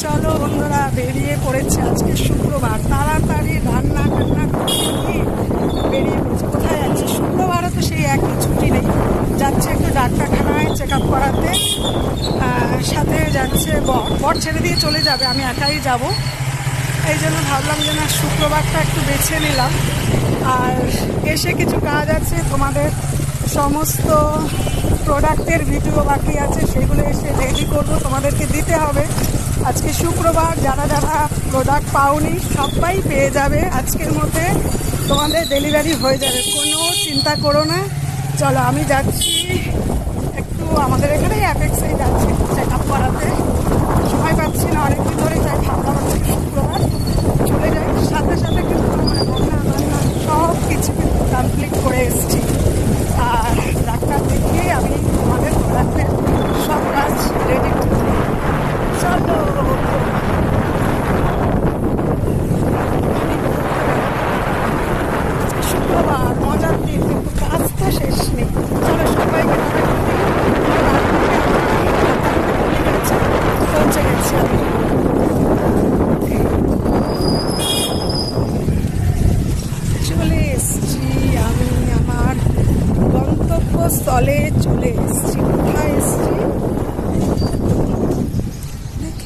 চলো বন্ধুরা, বেরিয়ে পড়েছে। আজকে শুক্রবার, তাড়াতাড়ি রান্না টান্না করে নিয়ে বেরিয়ে পড়েছে। কোথায় যাচ্ছে? শুক্রবারও তো সেই একই, ছুটি নেই। যাচ্ছে একটু ডাক্তারখানায় চেক আপ করাতে, সাথে যাচ্ছে বর ছেড়ে দিয়ে চলে যাবে, আমি একাই যাব। এই জন্য ভাবলাম যে না, শুক্রবারটা একটু বেছে নিলাম। আর এসে কিছু কাজ আছে, তোমাদের সমস্ত প্রোডাক্টের ভিডিও বাকি আছে, সেগুলো এসে রেডি করবো, তোমাদেরকে দিতে হবে। আজকে শুক্রবার, যারা যারা প্রোডাক্ট পাওনি সবাই পেয়ে যাবে আজকের মধ্যে, তোমাদের ডেলিভারি হয়ে যাবে, কোনো চিন্তা করো না। চলো আমি যাচ্ছি একটু, আমাদের এখানে অ্যাপেক্সেই যাচ্ছি চেক আপ করাতে। সময় পাচ্ছি না অনেকদিন ধরে, তাই ভাবলাম আজকে শুক্রবার চলে যাই। সাথে সাথে কিন্তু রান্না বান্না সব কিছু কিন্তু কমপ্লিট করে এসেছি। আর ডাক্তার দেখিয়ে আমি তোমাদের প্রোডাক্টের সব কাজ রেডি করছি। চলো শুক্রবার, মজার দিন, কিন্তু কাজ তো শেষ নেই। চলো সবাইকে পৌঁছে গেছি আমি। চলে এসছি আমি আমার গন্তব্যস্থলে, চলে এসছি।